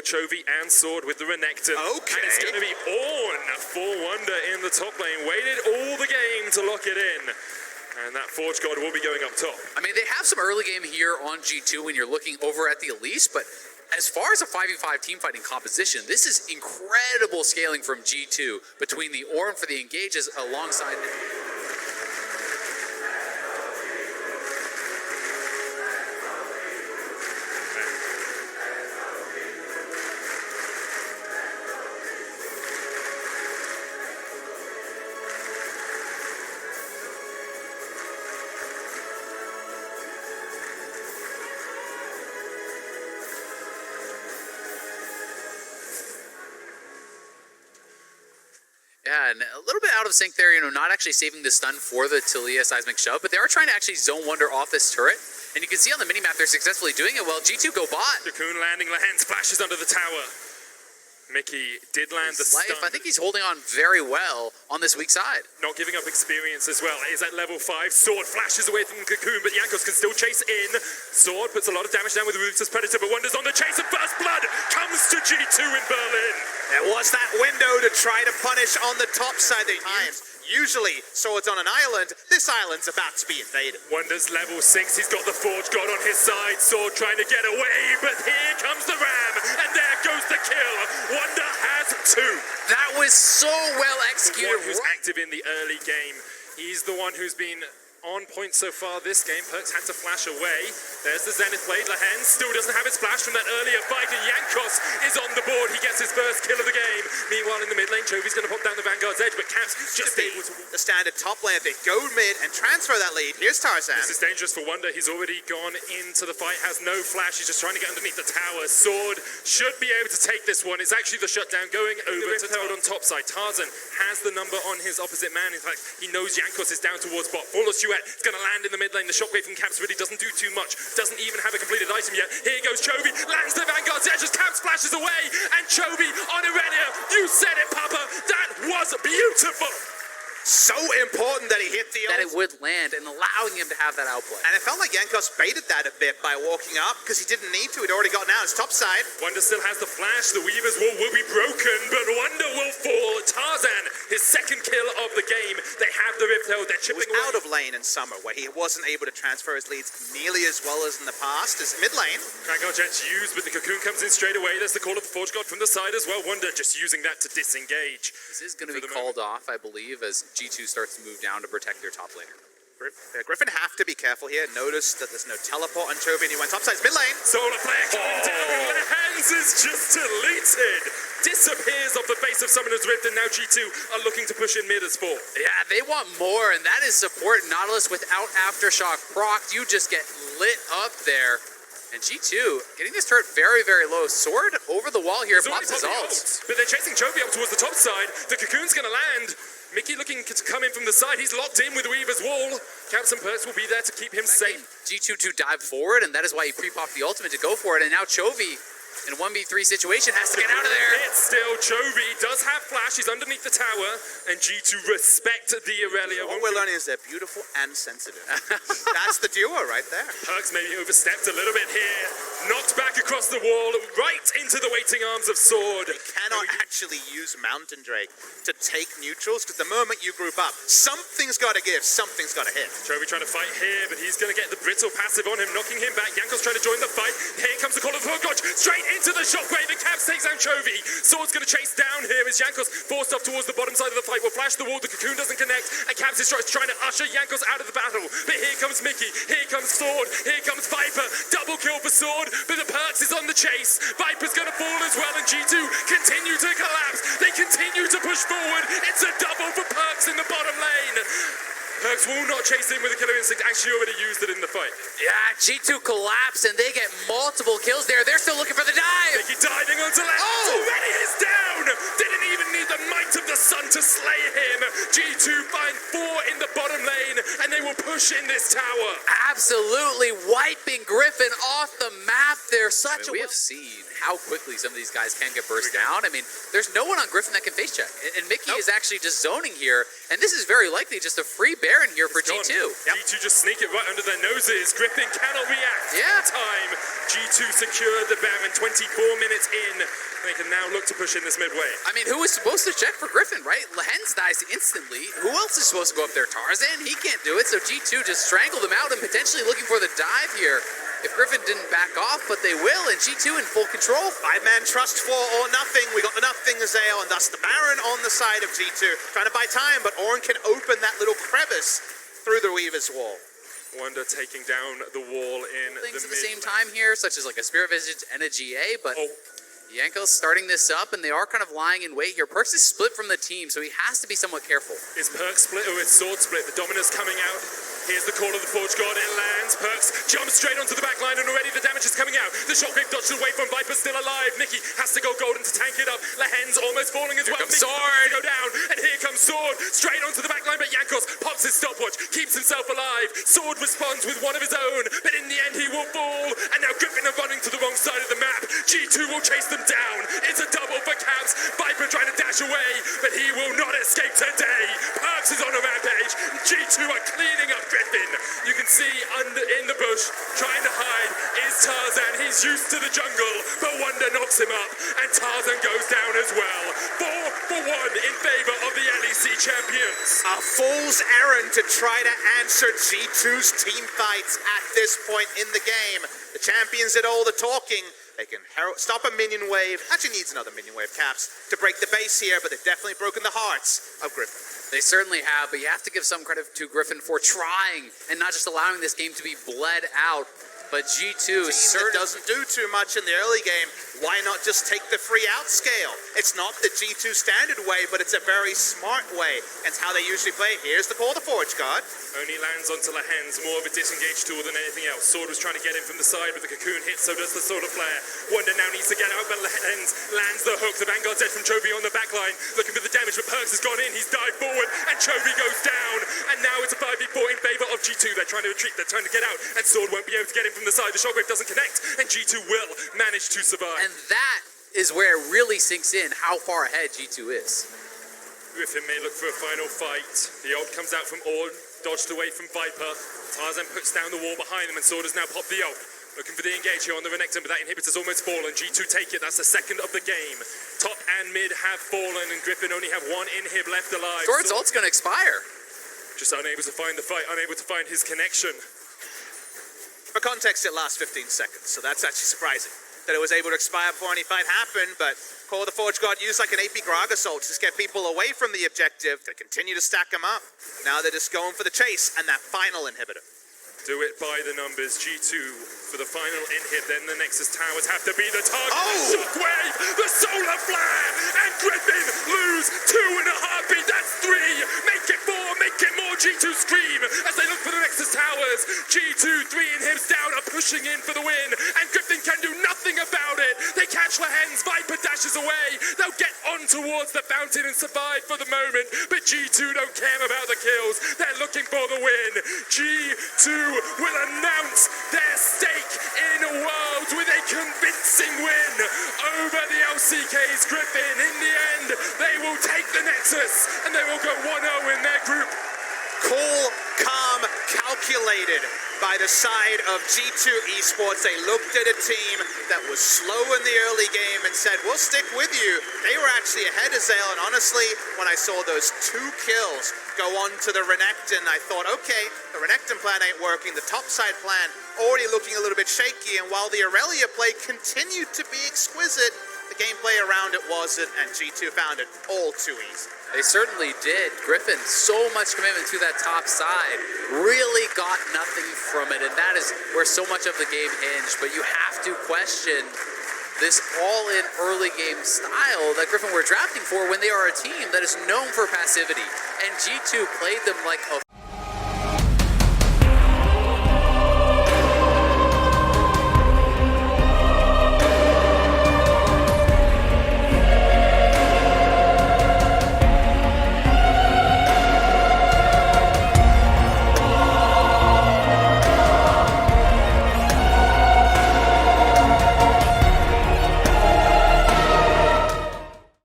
Chovy and Sword with the Renekton. Okay. And it's going to be Ornn for Wonder in the top lane. Waited all the game to lock it in. And that Forge God will be going up top. I mean, they have some early game here on G2 when you're looking over at the Elise, but as far as a 5v5 team fighting composition, this is incredible scaling from G2 between the Ornn for the engages alongside... Yeah, and a little bit out of sync there, you know, not actually saving the stun for the Talia seismic shove, but they are trying to actually zone Wonder off this turret. And you can see on the minimap they're successfully doing it well. G2 go bot. Cocoon landing, Lehen splashes under the tower. Mickey did land the stun. I think he's holding on very well on this weak side. Not giving up experience as well. Is at level 5. Sword flashes away from Cocoon, but Jankos can still chase in. Sword puts a lot of damage down with Ruthless Predator, but Wonder's on the chase, and First Blood comes to G2 in Berlin. There was that window to try to punish on the top side. They usually Sword's on an island. This island's about to be invaded. Wonder's level 6. He's got the Forge God on his side. Sword trying to get away, but here comes the Ram, and there goes the kill. Wonder has 2. That was so well executed. The one who's active in the early game. He's the one who's been on point so far this game. Perks had to flash away. There's the Zenith Blade. Lehen still doesn't have his flash from that earlier fight, and Jankos is on the board. He gets his first kill of the game. Meanwhile, in the mid lane, Chovy's going to pop down the Vanguard's edge, but Caps just able to... The standard top lane, they go mid and transfer that lead. Here's Tarzan. This is dangerous for Wonder. He's already gone into the fight, has no flash. He's just trying to get underneath the tower. Sword should be able to take this one. It's actually the shutdown going over to Toad on top side. Tarzan has the number on his opposite man. In fact, he knows Jankos is down towards bot. Full of Duet. It's going to land in the mid lane. The shockwave from Caps really doesn't do too much. Doesn't even have a completed item yet. Here goes Chovy. Lands the Vanguard's edge as Caps flashes away. And Chovy on Irelia. You said it, Papa. That was beautiful. So important that he hit the that ult. it would land and allowing him to have that outplay. And it felt like Jankos baited that a bit by walking up because he didn't need to. He'd already gotten out his top side. Wonder still has the flash. The Weaver's wall will be broken, but Wonder will fall. Tarzan, his second kill of the game. They have the Rift Held. They're chipping away. Out of lane in summer where he wasn't able to transfer his leads nearly as well as in the past. As mid lane. Dragon Jet's used, but the Cocoon comes in straight away. There's the call of the Forge God from the side as well. Wonder just using that to disengage. This is going to be called off, I believe, as G2 starts to move down to protect their top laner. Griffin have to be careful here. Notice that there's no teleport on Chovy and he went topside mid lane. Solar Flare coming down. The hands is just deleted. Disappears off the face of Summoner's Rift, and now G2 are looking to push in mid as 4. Yeah, they want more, and that is support Nautilus without Aftershock procced. You just get lit up there. And G2 getting this turret very, very low. Sword over the wall here, pops his ult. But they're chasing Chovy up towards the top side. The Cocoon's going to land. Mickey looking to come in from the side. He's locked in with Weaver's wall. Caps and Perks will be there to keep him safe. G2 to dive forward, and that is why he pre-popped the ultimate to go for it. And now Chovy, in a 1v3 situation, has to get out of there. It's still Chovy does have flash. He's underneath the tower, and G2 respect the Irelia. What we're learning is they're beautiful and sensitive. That's the duo right there. Perks maybe overstepped a little bit here. Knocked back across the wall, right into the waiting arms of Sword. They cannot actually use Mountain Drake to take neutrals, because the moment you group up, something's got to give, something's got to hit. Chovy trying to fight here, but he's going to get the brittle passive on him, knocking him back. Jankos trying to join the fight. Here comes the call of the Forge. Straight into the shockwave, and Caps takes down Chovy. Sword's going to chase down here as Jankos forced off towards the bottom side of the fight. Will flash the wall, the Cocoon doesn't connect, and Caps is trying to usher Jankos out of the battle. But here comes Mickey, here comes Sword, here comes Viper. Double kill for Sword, but the Perks is on the chase. Viper's going to fall as well, and G2 continue to collapse. They continue to push forward. It's a double for Perks in the bottom lane. Perks will not chase in with a killer instinct. Actually already used it in the fight. Yeah, G2 collapse, and they get multiple kills there. They're still looking for the dive. Mickey diving onto left. Oh! Already is down. Didn't even need the might of the sun to slay him. G2 find 4 in the bottom lane, and they will push in this tower. Absolutely wiping Griffin off the map there. We have seen how quickly some of these guys can get burst down. I mean, there's no one on Griffin that can face check. And Mickey is actually just zoning here. And this is very likely just a free Baron here for G2. G2 just sneak it right under their noses. Griffin cannot react in time. G2 secured the Baron 24 minutes in. They can now look to push in this midway. I mean, who was supposed to check for Griffin, right? Lehens dies instantly. Who else is supposed to go up there? Tarzan? He can't do it. So G2 just strangled him out and potentially looking for the dive here. If Griffin didn't back off, but they will, and G2 in full control. 5-man trust for or nothing. We got the nothing Azale, and thus the Baron on the side of G2. Trying to buy time, but Orin can open that little crevice through the Weaver's wall. Wonder taking down the wall in Things the at the same time here, such as like a Spirit Visage and a GA, but Yanko's starting this up, and they are kind of lying in wait here. Perks is split from the team, so he has to be somewhat careful. Is Perks split or is Sword split? The Dominus coming out. Here's the call of the Forge God. It lands. Perks jumps straight onto the back line, and already the damage is coming out. The shockwave dodged away from Viper, still alive. Mickey has to go golden to tank it up. Lehen's almost falling as well. Sword go down, and here comes Sword straight onto the back line, but Yankos pops his stopwatch, keeps himself alive. Sword responds with one of his own, but in the end he will fall. And now Griffin are running to the wrong side of the map. G2 will chase them down. It's a double for Caps. Viper trying to dash away, but he will not escape today. Perks is on a rampage. G2 are cleaning up Griffin. You can see in the bush, trying to hide, is Tarzan. He's used to the jungle, but Wonder knocks him up, and Tarzan goes down as well. 4 for 1 in favor of the LEC champions. A fool's errand to try to answer G2's team fights at this point in the game. The champions did all the talking. They can stop a minion wave. Actually needs another minion wave, Caps, to break the base here, but they've definitely broken the hearts of Griffin. They certainly have, but you have to give some credit to Griffin for trying and not just allowing this game to be bled out. But G2 certainly doesn't do too much in the early game. Why not just take the free out scale? It's not the G2 standard way, but it's a very smart way. It's how they usually play. Here's the call to Forge God. Only lands onto Lehens, more of a disengage tool than anything else. Sword was trying to get him from the side, but the cocoon hits, so does the Solar Flare. Wonder now needs to get out, but Lehens lands the hook. The Vanguard's dead from Chovy on the back line, looking for the damage, but Perks has gone in. He's dived forward, and Chovy goes down. And now it's a 5v4 in favor of G2. They're trying to retreat, they're trying to get out, and Sword won't be able to get him from the side. The shockwave doesn't connect, and G2 will manage to survive. And that is where it really sinks in how far ahead G2 is. Griffin may look for a final fight. The ult comes out from Orn, dodged away from Viper. Tarzan puts down the wall behind them, and Sword has now popped the ult. Looking for the engage here on the Renekton, but that inhibitor's almost fallen. G2 take it, that's the second of the game. Top and mid have fallen, and Griffin only have one inhib left alive. Sword's ult's gonna expire. Just unable to find the fight, unable to find his connection. For context, it lasts 15 seconds, so that's actually surprising that it was able to expire before any fight happened, but Call of the Forge God used like an AP Grog Assault to just get people away from the objective to continue to stack them up. Now they're just going for the chase and that final inhibitor. Do it by the numbers. G2 for the final inhib, then the Nexus Towers have to be the target. Oh! Shockwave, the Solar Flare, and Griffin lose 2 in a heartbeat. That's 3. Make it 4, make it more. G2 scream as they look for the Nexus Towers. G2, 3 inhibs down, are pushing in for the win, and Griffin can do nothing about it. They catch Lehens, Viper dashes away. They'll get on towards the fountain and survive for the moment, but G2 don't care about the kills. They're looking for the win. G2 will announce their stake in Worlds with a convincing win over the LCK's Griffin. In the end, they will take the Nexus and they will go 1-0 in their group. Cool, calm, calculated by the side of G2 Esports. They looked at a team that was slow in the early game and said, we'll stick with you. They were actually ahead of Zale, and honestly, when I saw those 2 kills go on to the Renekton, I thought, okay, the Renekton plan ain't working. The topside plan already looking a little bit shaky, and while the Aurelia play continued to be exquisite, the gameplay around it wasn't, and G2 found it all too easy. They certainly did. Griffin, so much commitment to that top side, really got nothing from it, and that is where so much of the game hinged. But you have to question this all-in early game style that Griffin were drafting for when they are a team that is known for passivity. And G2 played them like a